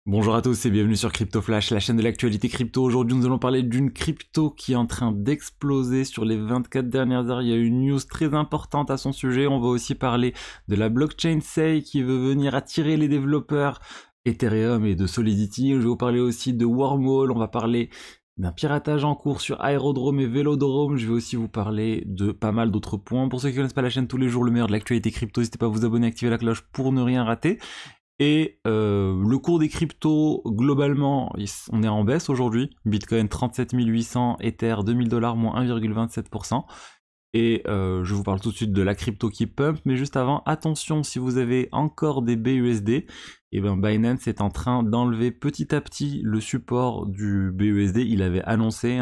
Bonjour à tous et bienvenue sur Crypto Flash, la chaîne de l'actualité crypto. Aujourd'hui, nous allons parler d'une crypto qui est en train d'exploser sur les 24 dernières heures. Il y a une news très importante à son sujet. On va aussi parler de la blockchain Sei qui veut venir attirer les développeurs Ethereum et de Solidity. Je vais vous parler aussi de Wormhole. On va parler d'un piratage en cours sur Aerodrome et Vélodrome. Je vais aussi vous parler de pas mal d'autres points. Pour ceux qui ne connaissent pas la chaîne tous les jours, le meilleur de l'actualité crypto, n'hésitez pas à vous abonner, activer la cloche pour ne rien rater. Et le cours des cryptos, globalement, on est en baisse aujourd'hui. Bitcoin 37 800, Ether 2000 $, moins 1,27%. Et je vous parle tout de suite de la crypto qui pump, mais juste avant, attention, si vous avez encore des BUSD, et ben Binance est en train d'enlever petit à petit le support du BUSD. Il avait annoncé,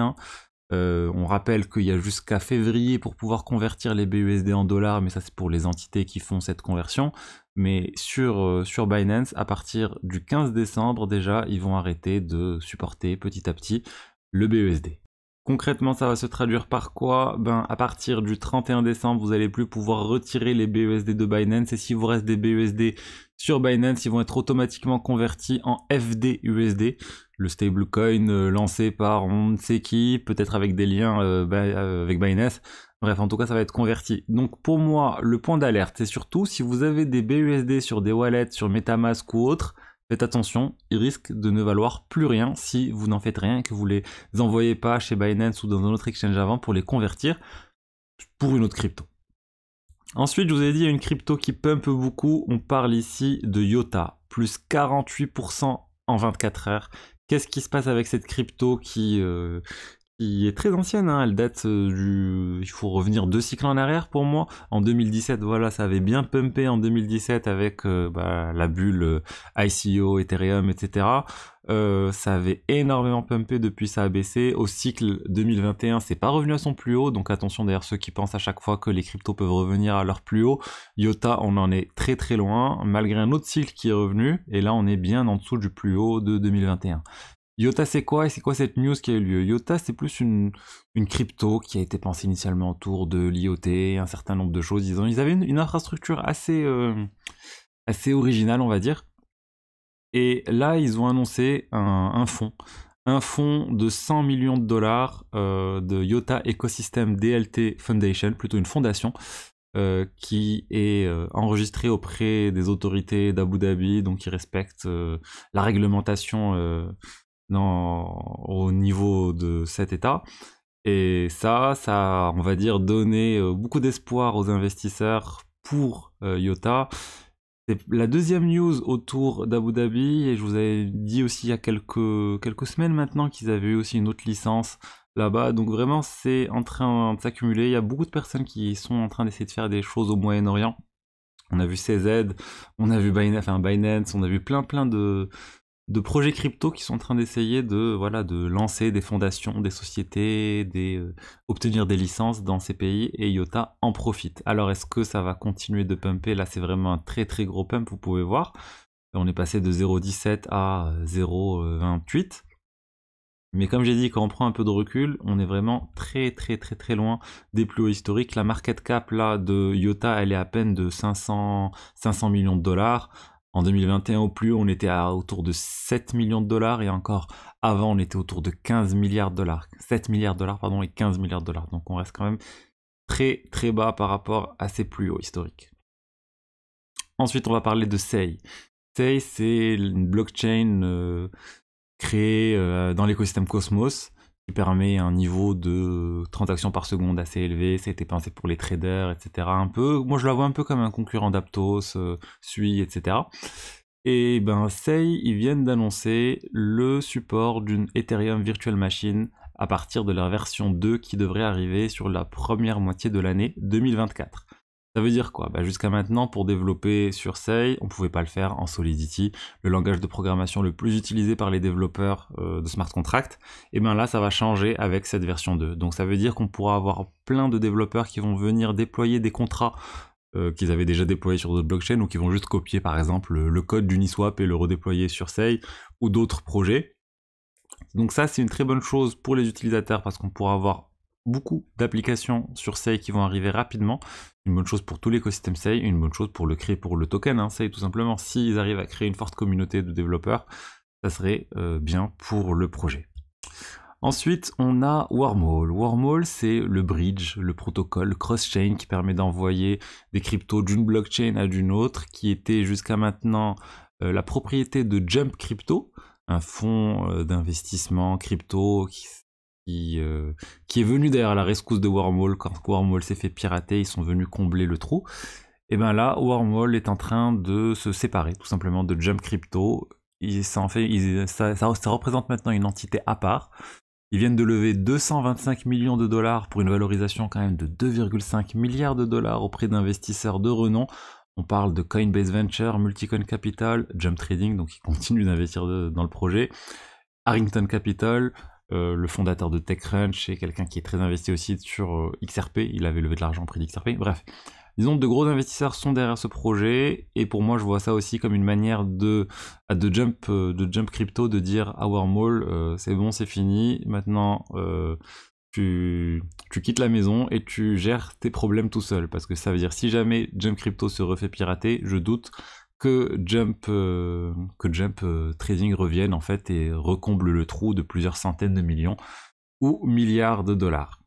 on rappelle qu'il y a jusqu'à février pour pouvoir convertir les BUSD en dollars, mais ça c'est pour les entités qui font cette conversion. Mais sur Binance, à partir du 15 décembre déjà, ils vont arrêter de supporter petit à petit le BUSD. Concrètement, ça va se traduire par quoi? Ben, à partir du 31 décembre, vous n'allez plus pouvoir retirer les BUSD de Binance, et s'il vous reste des BUSD sur Binance, ils vont être automatiquement convertis en FDUSD, le stablecoin lancé par on ne sait qui, peut-être avec des liens avec Binance. Bref, en tout cas, ça va être converti. Donc pour moi, le point d'alerte, c'est surtout si vous avez des BUSD sur des wallets, sur MetaMask ou autre, faites attention, ils risquent de ne valoir plus rien si vous n'en faites rien et que vous les envoyez pas chez Binance ou dans un autre exchange avant pour les convertir pour une autre crypto. Ensuite, je vous ai dit, il y a une crypto qui pump beaucoup. On parle ici de IOTA, plus 48% en 24 heures. Qu'est-ce qui se passe avec cette crypto qui est très ancienne, elle date il faut revenir 2 cycles en arrière pour moi. En 2017, voilà, ça avait bien pumpé en 2017 avec la bulle ICO, Ethereum, etc. Ça avait énormément pumpé, depuis ça a baissé. Au cycle 2021, c'est pas revenu à son plus haut, donc attention d'ailleurs ceux qui pensent à chaque fois que les cryptos peuvent revenir à leur plus haut. IOTA, on en est très très loin, malgré un autre cycle qui est revenu, et là on est bien en dessous du plus haut de 2021. IOTA c'est quoi, et c'est quoi cette news qui a eu lieu? IOTA c'est plus une crypto qui a été pensée initialement autour de l'IoT, un certain nombre de choses. Ils avaient une infrastructure assez originale, on va dire. Et là ils ont annoncé un fonds de 100 millions de dollars de IOTA Ecosystem DLT Foundation, plutôt une fondation, qui est enregistrée auprès des autorités d'Abu Dhabi, donc qui respecte la réglementation au niveau de cet état. Et ça, on va dire, donné beaucoup d'espoir aux investisseurs pour IOTA. C'est la deuxième news autour d'Abu Dhabi, et je vous avais dit aussi il y a quelques semaines maintenant qu'ils avaient eu aussi une autre licence là-bas. Donc vraiment, c'est en train de s'accumuler. Il y a beaucoup de personnes qui sont en train d'essayer de faire des choses au Moyen-Orient. On a vu CZ, on a vu Binance, on a vu plein de projets crypto qui sont en train d'essayer de lancer des fondations, des sociétés, obtenir des licences dans ces pays, et IOTA en profite. Alors est-ce que ça va continuer de pumper? Là c'est vraiment un très très gros pump, vous pouvez voir. On est passé de 0,17 à 0,28. Mais comme j'ai dit, quand on prend un peu de recul, on est vraiment très très très très loin des plus hauts historiques. La market cap là de IOTA, elle est à peine de 500 millions de dollars. En 2021 au plus haut, on était autour de 7 millions de dollars, et encore avant, on était autour de 15 milliards de dollars. 7 milliards de dollars, pardon, et 15 milliards de dollars. Donc on reste quand même très très bas par rapport à ses plus hauts historiques. Ensuite, on va parler de Sei. Sei, c'est une blockchain créée dans l'écosystème Cosmos, qui permet un niveau de transactions par seconde assez élevé. Ça a été pensé pour les traders, etc. Moi je la vois un peu comme un concurrent d'Aptos, Sui, etc. Et ben Sei, ils viennent d'annoncer le support d'une Ethereum Virtual Machine à partir de leur version 2 qui devrait arriver sur la première moitié de l'année 2024. Ça veut dire quoi? Jusqu'à maintenant, pour développer sur Sei, on ne pouvait pas le faire en Solidity, le langage de programmation le plus utilisé par les développeurs de smart contracts. Et bien là, ça va changer avec cette version 2. Donc ça veut dire qu'on pourra avoir plein de développeurs qui vont venir déployer des contrats qu'ils avaient déjà déployés sur d'autres blockchains, ou qui vont juste copier par exemple le code d'Uniswap et le redéployer sur Sei ou d'autres projets. Donc ça, c'est une très bonne chose pour les utilisateurs, parce qu'on pourra avoir beaucoup d'applications sur Sei qui vont arriver rapidement. Une bonne chose pour tout l'écosystème Sei, une bonne chose pour le token Sei tout simplement. S'ils arrivent à créer une forte communauté de développeurs, ça serait bien pour le projet. Ensuite, on a Wormhole. Wormhole, c'est le bridge, le protocole cross-chain qui permet d'envoyer des cryptos d'une blockchain à d'une autre, qui était jusqu'à maintenant la propriété de Jump Crypto, un fonds d'investissement crypto qui est venu derrière la rescousse de Wormhole. Quand Wormhole s'est fait pirater, ils sont venus combler le trou. Et bien là, Wormhole est en train de se séparer tout simplement de Jump Crypto. Ça représente maintenant une entité à part. Ils viennent de lever 225 millions de dollars pour une valorisation quand même de 2,5 milliards de dollars auprès d'investisseurs de renom. On parle de Coinbase Venture, Multicoin Capital, Jump Trading, donc ils continuent d'investir dans le projet. Harrington Capital, le fondateur de TechCrunch, et quelqu'un qui est très investi aussi sur XRP. Il avait levé de l'argent auprès d'XRP. Bref, disons, de gros investisseurs sont derrière ce projet, et pour moi, je vois ça aussi comme une manière de Jump Crypto de dire à Wormhole, c'est bon, c'est fini, maintenant tu quittes la maison et tu gères tes problèmes tout seul, parce que ça veut dire si jamais Jump Crypto se refait pirater, je doute que Jump Trading revienne en fait et recomble le trou de plusieurs centaines de millions ou milliards de dollars.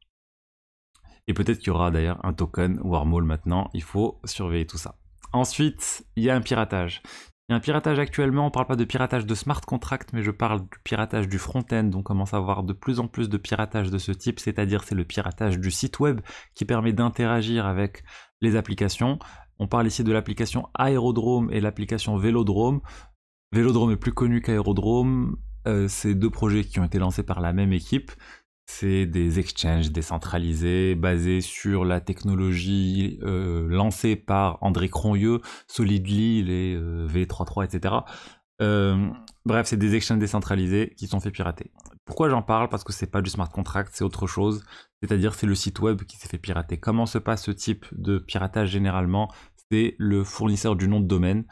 Et peut-être qu'il y aura d'ailleurs un token Wormhole maintenant, il faut surveiller tout ça. Ensuite, il y a un piratage. Il y a un piratage actuellement, on ne parle pas de piratage de smart contract, mais je parle du piratage du front-end. On commence à voir de plus en plus de piratage de ce type, c'est-à-dire c'est le piratage du site web qui permet d'interagir avec les applications. On parle ici de l'application Aerodrome et l'application Vélodrome. Vélodrome est plus connu qu'Aerodrome. C'est deux projets qui ont été lancés par la même équipe. C'est des exchanges décentralisés basés sur la technologie lancée par André Cronje, Solidly, les V33, etc. Bref, c'est des exchanges décentralisés qui sont fait pirater. Pourquoi j'en parle? Parce que c'est pas du smart contract, c'est autre chose. C'est-à-dire c'est le site web qui s'est fait pirater. Comment se passe ce type de piratage généralement? C'est le fournisseur du nom de domaine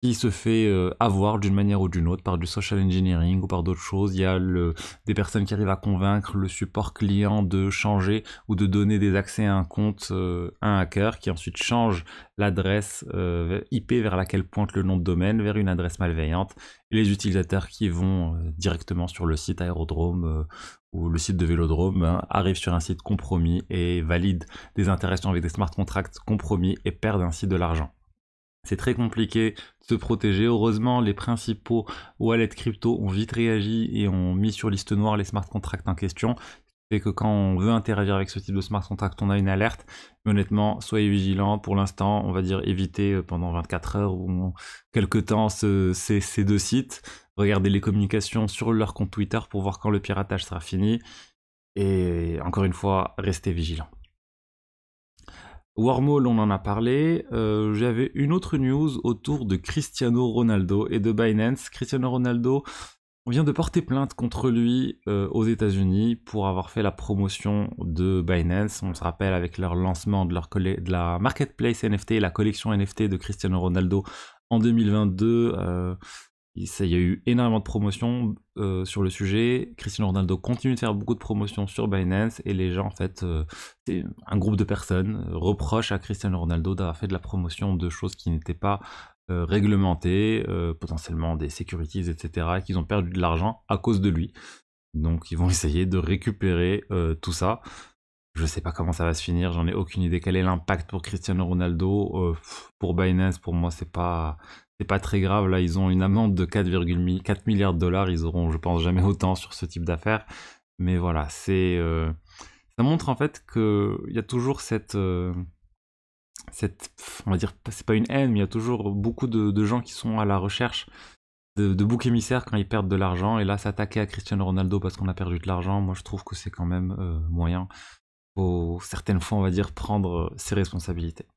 qui se fait avoir d'une manière ou d'une autre par du social engineering ou par d'autres choses. Il y a des personnes qui arrivent à convaincre le support client de changer ou de donner des accès à un compte à un hacker qui ensuite change l'adresse IP vers laquelle pointe le nom de domaine vers une adresse malveillante. Et les utilisateurs qui vont directement sur le site Aerodrome ou le site de Vélodrome arrivent sur un site compromis et valident des interactions avec des smart contracts compromis et perdent ainsi de l'argent. C'est très compliqué de se protéger. Heureusement, les principaux wallets crypto ont vite réagi et ont mis sur liste noire les smart contracts en question. C'est que quand on veut interagir avec ce type de smart contract, on a une alerte. Mais honnêtement, soyez vigilants. Pour l'instant, on va dire éviter pendant 24 heures ou quelques temps ces deux sites. Regardez les communications sur leur compte Twitter pour voir quand le piratage sera fini. Et encore une fois, restez vigilants. Wormhole, on en a parlé. J'avais une autre news autour de Cristiano Ronaldo et de Binance. Cristiano Ronaldo, on vient de porter plainte contre lui aux États-Unis pour avoir fait la promotion de Binance. On se rappelle avec leur lancement de la marketplace NFT, la collection NFT de Cristiano Ronaldo en 2022. Il y a eu énormément de promotions sur le sujet. Cristiano Ronaldo continue de faire beaucoup de promotions sur Binance et les gens, en fait, c'est un groupe de personnes reprochent à Cristiano Ronaldo d'avoir fait de la promotion de choses qui n'étaient pas réglementées, potentiellement des securities, etc. et qu'ils ont perdu de l'argent à cause de lui. Donc ils vont essayer de récupérer tout ça. Je sais pas comment ça va se finir, j'en ai aucune idée. Quel est l'impact pour Cristiano Ronaldo? Pour Binance, pour moi, c'est pas très grave. Là, ils ont une amende de 4 milliards de dollars. Ils auront, je pense, jamais autant sur ce type d'affaires. Mais voilà, ça montre en fait qu'il y a toujours cette, on va dire, c'est pas une haine, mais il y a toujours beaucoup de gens qui sont à la recherche de boucs émissaires quand ils perdent de l'argent. Et là, s'attaquer à Cristiano Ronaldo parce qu'on a perdu de l'argent, moi, je trouve que c'est quand même moyen. Faut certaines fois, on va dire, prendre ses responsabilités.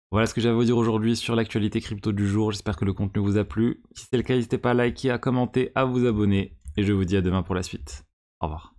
Voilà ce que j'avais à vous dire aujourd'hui sur l'actualité crypto du jour. J'espère que le contenu vous a plu. Si c'est le cas, n'hésitez pas à liker, à commenter, à vous abonner. Et je vous dis à demain pour la suite. Au revoir.